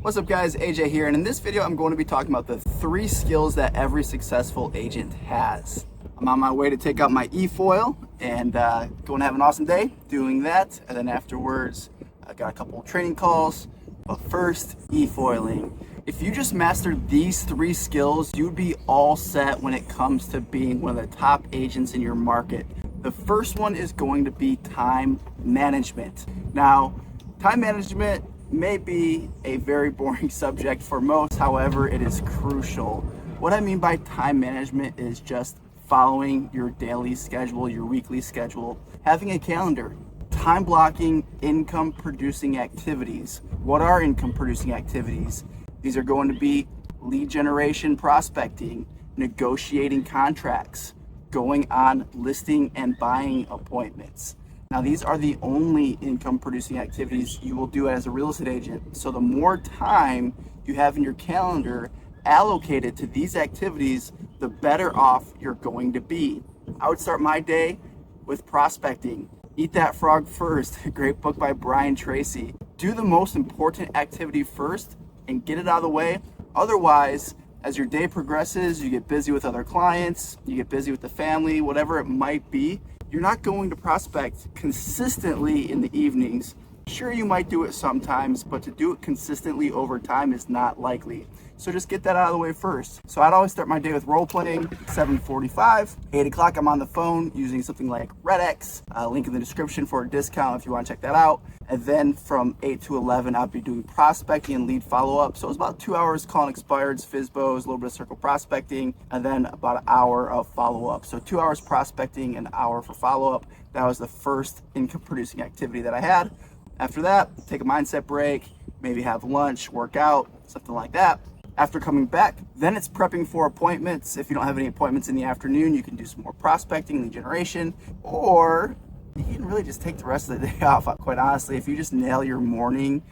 What's up guys, AJ here, and in this video I'm going to be talking about the 3 skills that every successful agent has. I'm on my way to take out my e-foil and going to have an awesome day doing that, and then afterwards I got a couple of training calls, but first e-foiling. If you just mastered these 3 skills, you'd be all set when it comes to being one of the top agents in your market. The first one is going to be time management. Now, time management may be a very boring subject for most, however, it is crucial. What I mean by time management is just following your daily schedule, your weekly schedule, having a calendar, time blocking income producing activities. What are income producing activities? These are going to be lead generation, prospecting, negotiating contracts, going on listing and buying appointments. Now, these are the only income producing activities you will do as a real estate agent. So the more time you have in your calendar allocated to these activities, the better off you're going to be. I would start my day with prospecting. Eat That Frog First, a great book by Brian Tracy. Do the most important activity first and get it out of the way. Otherwise, as your day progresses, you get busy with other clients, you get busy with the family, whatever it might be, you're not going to prospect consistently in the evenings. Sure, you might do it sometimes, but to do it consistently over time is not likely. So just get that out of the way first. So I'd always start my day with role playing, 7:45, 8 o'clock I'm on the phone using something like RedX, link in the description for a discount if you want to check that out. And then from 8 to 11, I'll be doing prospecting and lead follow-up. So it's about 2 hours calling expireds, FSBOs, a little bit of circle prospecting, and then about an hour of follow-up. So 2 hours prospecting, an hour for follow-up. That was the first income producing activity that I had. After that, take a mindset break, maybe have lunch, work out, something like that. After coming back, then it's prepping for appointments. If you don't have any appointments in the afternoon, you can do some more prospecting, lead generation, or you can really just take the rest of the day off. Quite honestly, if you just nail your morning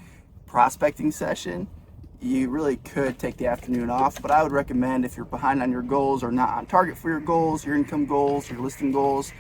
prospecting session, you really could take the afternoon off. But I would recommend, if you're behind on your goals or not on target for your goals, your income goals, your listing goals,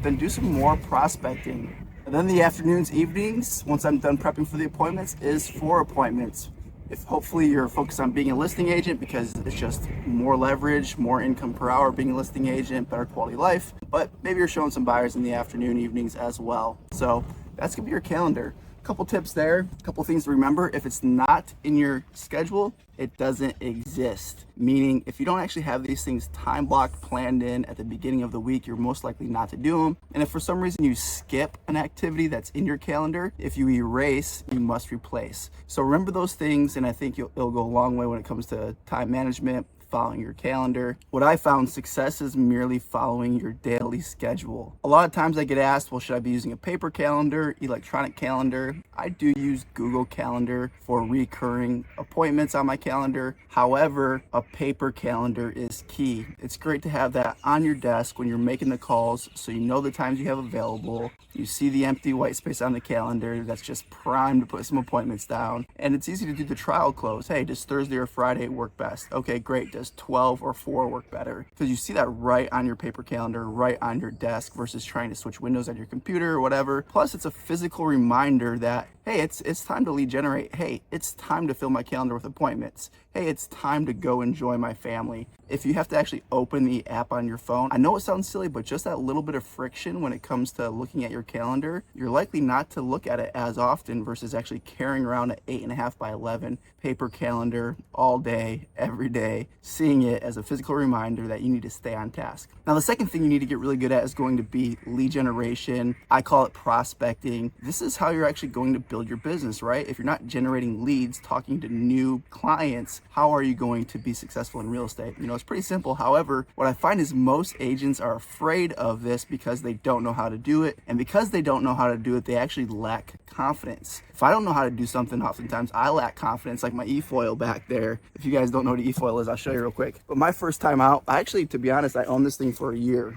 then do some more prospecting. And then the afternoons, evenings, once I'm done prepping for the appointments, is for appointments. If hopefully you're focused on being a listing agent because it's just more leverage, more income per hour being a listing agent, better quality life, but maybe you're showing some buyers in the afternoon, evenings as well. So that's gonna be your calendar. A couple tips there, a couple things to remember. If it's not in your schedule, it doesn't exist. Meaning, if you don't actually have these things time blocked, planned in at the beginning of the week, you're most likely not to do them. And if for some reason you skip an activity that's in your calendar, if you erase, you must replace. So remember those things, and I think it'll go a long way when it comes to time management, following your calendar. What I found, success is merely following your daily schedule. A lot of times I get asked, well, should I be using a paper calendar, electronic calendar? I do use Google Calendar for recurring appointments on my calendar. However, a paper calendar is key. It's great to have that on your desk when you're making the calls, so you know the times you have available. You see the empty white space on the calendar, that's just primed to put some appointments down. And it's easy to do the trial close. Hey, does Thursday or Friday work best? Okay, great. Does 12 or 4 work better? Because you see that right on your paper calendar, right on your desk, versus trying to switch windows on your computer or whatever. Plus, it's a physical reminder that, hey, it's time to lead generate. Hey, it's time to fill my calendar with appointments. Hey, it's time to go enjoy my family. If you have to actually open the app on your phone, I know it sounds silly, but just that little bit of friction when it comes to looking at your calendar, you're likely not to look at it as often versus actually carrying around an 8.5 by 11 paper calendar all day, every day, seeing it as a physical reminder that you need to stay on task. Now, the second thing you need to get really good at is going to be lead generation. I call it prospecting. This is how you're actually going to build your business, right? If you're not generating leads, talking to new clients, how are you going to be successful in real estate? You know, it's pretty simple. However, what I find is most agents are afraid of this because they don't know how to do it. And because they don't know how to do it, they actually lack confidence. If I don't know how to do something, oftentimes I lack confidence, like my e-foil back there. If you guys don't know what an e-foil is, I'll show you real quick. But my first time out, to be honest, I owned this thing for a year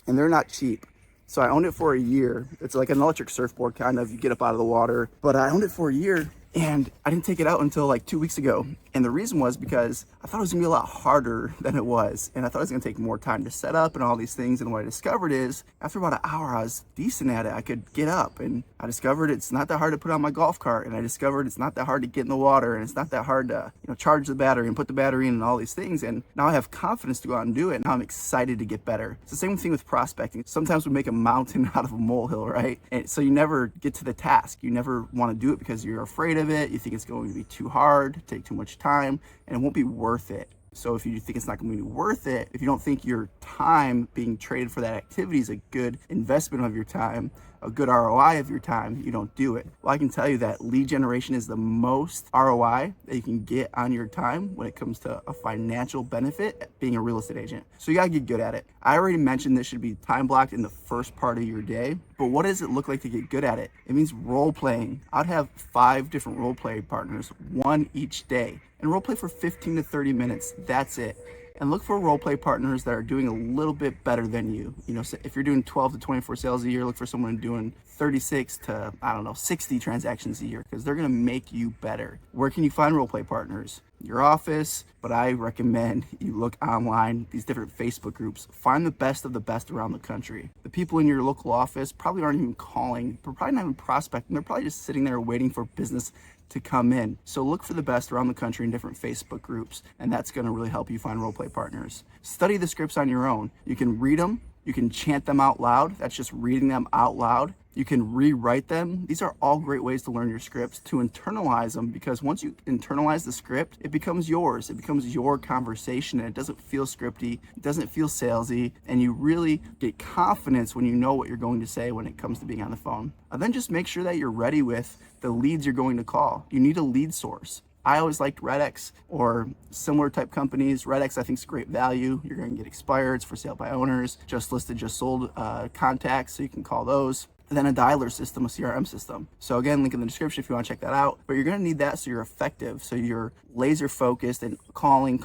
and they're not cheap. So I owned it for a year. It's like an electric surfboard kind of, you get up out of the water. But I owned it for a year And I didn't take it out until like 2 weeks ago. And the reason was because I thought it was gonna be a lot harder than it was. And I thought it was gonna take more time to set up and all these things. And what I discovered is after about an hour, I was decent at it. I could get up, and I discovered it's not that hard to put on my golf cart. And I discovered it's not that hard to get in the water. And it's not that hard to, charge the battery and put the battery in and all these things. And now I have confidence to go out and do it. Now I'm excited to get better. It's the same thing with prospecting. Sometimes we make a mountain out of a molehill, right? And so you never get to the task. You never want to do it because you're afraid of it. You think it's going to be too hard, take too much time, and it won't be worth it. So if you think it's not going to be worth it, if you don't think your time being traded for that activity is a good investment of your time, a good ROI of your time, you don't do it. Well, I can tell you that lead generation is the most ROI that you can get on your time when it comes to a financial benefit at being a real estate agent. So you gotta get good at it. I already mentioned this should be time blocked in the first part of your day, but what does it look like to get good at it? It means role playing. I'd have 5 different role play partners, one each day, and role play for 15 to 30 minutes. That's it. And look for role play partners that are doing a little bit better than you. So if you're doing 12 to 24 sales a year, look for someone doing 36 to, 60 transactions a year, because they're gonna make you better. Where can you find role play partners? Your office, but I recommend you look online, these different Facebook groups. Find the best of the best around the country. The people in your local office probably aren't even calling, they're probably not even prospecting, they're probably just sitting there waiting for business to come in. So look for the best around the country in different Facebook groups, and that's gonna really help you find role play partners. Study the scripts on your own. You can read them, you can chant them out loud. That's just reading them out loud. You can rewrite them. These are all great ways to learn your scripts, to internalize them, because once you internalize the script, it becomes yours. It becomes your conversation, and it doesn't feel scripty, it doesn't feel salesy, and you really get confidence when you know what you're going to say when it comes to being on the phone. And then just make sure that you're ready with the leads you're going to call. You need a lead source. I always liked RedX or similar type companies. RedX, I think, is great value. You're going to get expireds for sale by owners, just listed, just sold contacts, so you can call those. And then a dialer system, a CRM system. So again, link in the description if you want to check that out. But you're going to need that so you're effective, so you're laser focused and calling.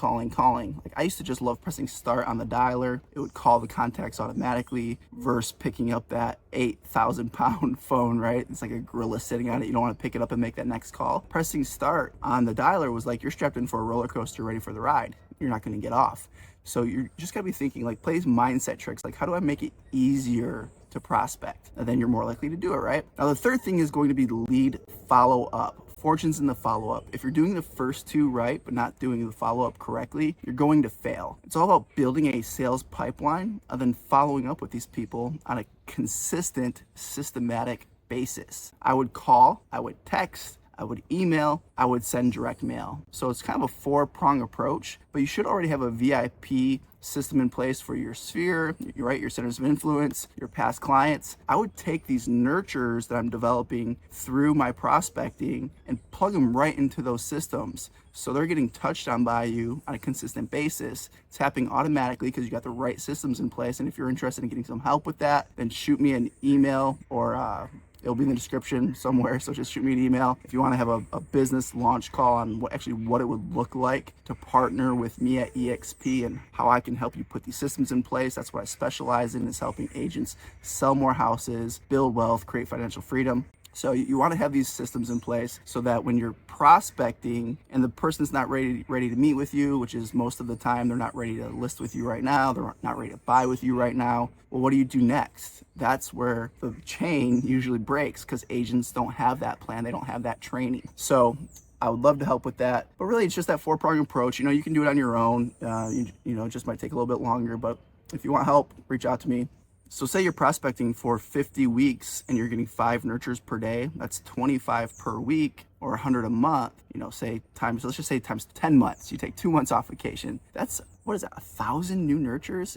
Like I used to just love pressing start on the dialer. It would call the contacts automatically versus picking up that 8,000 pound phone, right? It's like a gorilla sitting on it. You don't want to pick it up and make that next call. Pressing start on the dialer was like you're strapped in for a roller coaster ready for the ride. You're not going to get off. So you're just got to be thinking, like, play mindset tricks. Like, how do I make it easier to prospect? And then you're more likely to do it, right? Now, the third thing is going to be lead follow-up. Fortunes in the follow-up. If you're doing the first 2 right, but not doing the follow-up correctly, you're going to fail. It's all about building a sales pipeline and then following up with these people on a consistent, systematic basis. I would call, I would text, I would email, I would send direct mail. So it's kind of a 4-prong approach, but you should already have a VIP system in place for your sphere, right? Your centers of influence, your past clients. I would take these nurturers that I'm developing through my prospecting and plug them right into those systems. So they're getting touched on by you on a consistent basis. It's happening automatically because you got the right systems in place. And if you're interested in getting some help with that, then shoot me an email, or it'll be in the description somewhere, so just shoot me an email if you want to have a business launch call on what it would look like to partner with me at EXP and how I can help you put these systems in place. That's what I specialize in, is helping agents sell more houses, build wealth, create financial freedom. So you want to have these systems in place so that when you're prospecting and the person's not ready to meet with you, which is most of the time, they're not ready to list with you right now, they're not ready to buy with you right now. Well, what do you do next? That's where the chain usually breaks, because agents don't have that plan. They don't have that training. So I would love to help with that. But really, it's just that 4-prong approach. You can do it on your own. It just might take a little bit longer. But if you want help, reach out to me. So say you're prospecting for 50 weeks and you're getting 5 nurtures per day. That's 25 per week, or 100 a month. Let's just say times 10 months. You take 2 months off vacation. That's, 1,000 new nurtures?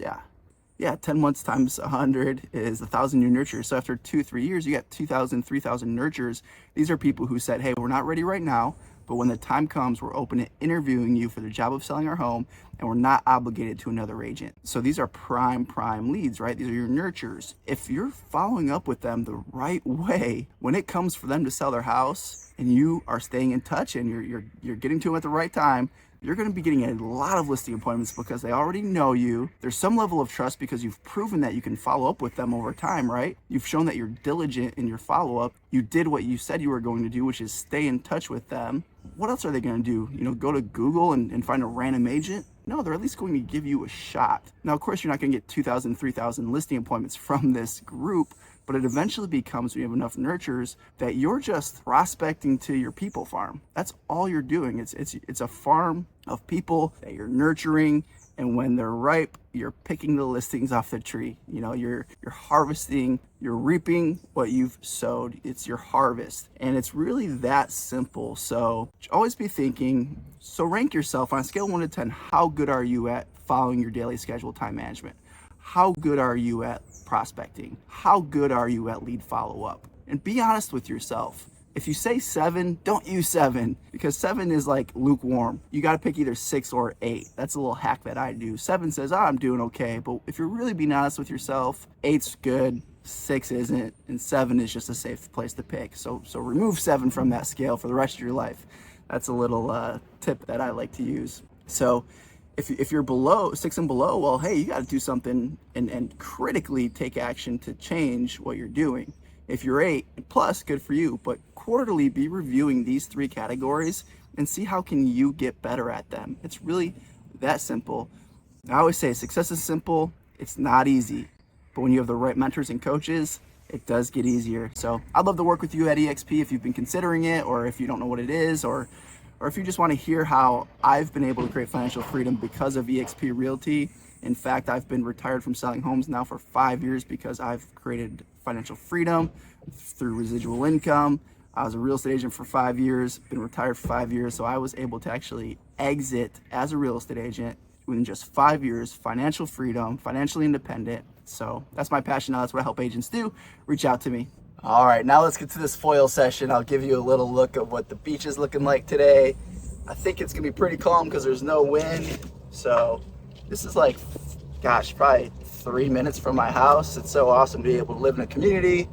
Yeah, 10 months times 100 is 1,000 new nurtures. So after 2-3 years, you got 2,000, 3,000 nurtures. These are people who said, hey, we're not ready right now, but when the time comes, we're open to interviewing you for the job of selling our home, and we're not obligated to another agent. So these are prime leads, right? These are your nurtures. If you're following up with them the right way, when it comes for them to sell their house and you are staying in touch and you're getting to them at the right time, you're going to be getting a lot of listing appointments because they already know you. There's some level of trust because you've proven that you can follow up with them over time, right? You've shown that you're diligent in your follow-up. You did what you said you were going to do, which is stay in touch with them. What else are they going to do? Go to Google and find a random agent? No, they're at least going to give you a shot. Now, of course, you're not going to get 2,000, 3,000 listing appointments from this group, but it eventually becomes, when you have enough nurtures, that you're just prospecting to your people farm. That's all you're doing. It's a farm of people that you're nurturing, and when they're ripe, you're picking the listings off the tree. You're harvesting, you're reaping what you've sowed. It's your harvest, and it's really that simple. So always be thinking, so rank yourself on a scale of 1 to 10. How good are you at following your daily schedule time management? How good are you at prospecting? How good are you at lead follow-up? And be honest with yourself. If you say 7, don't use 7, because 7 is like lukewarm. You got to pick either 6 or 8. That's a little hack that I do. 7 says, I'm doing okay. But if you're really being honest with yourself, 8's good, 6 isn't, and 7 is just a safe place to pick. So remove 7 from that scale for the rest of your life. That's a little tip that I like to use. So if you're below 6 and below, well, hey, you got to do something and critically take action to change what you're doing. If you're 8 plus, good for you, but quarterly be reviewing these 3 categories and see how can you get better at them. It's really that simple. I always say success is simple. It's not easy, but when you have the right mentors and coaches, it does get easier. So I'd love to work with you at EXP if you've been considering it, or if you don't know what it is, or if you just want to hear how I've been able to create financial freedom because of EXP Realty. In fact, I've been retired from selling homes now for 5 years because I've created financial freedom through residual income. I was a real estate agent for 5 years, been retired for 5 years, so I was able to actually exit as a real estate agent within just 5 years, financial freedom, financially independent. So that's my passion now. That's what I help agents do. Reach out to me. All right, now let's get to this foil session. I'll give you a little look of what the beach is looking like today. I think it's gonna be pretty calm because there's no wind. So this is like, gosh, probably 3 minutes from my house. It's so awesome to be able to live in a community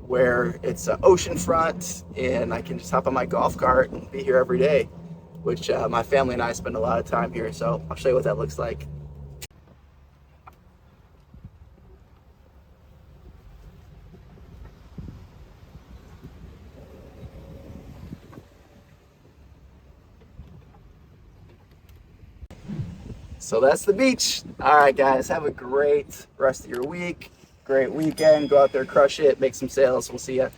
where it's an ocean front and I can just hop on my golf cart and be here every day, which my family and I spend a lot of time here. So I'll show you what that looks like. So that's the beach. All right, guys, have a great rest of your week. Great weekend. Go out there, crush it, make some sales. We'll see ya.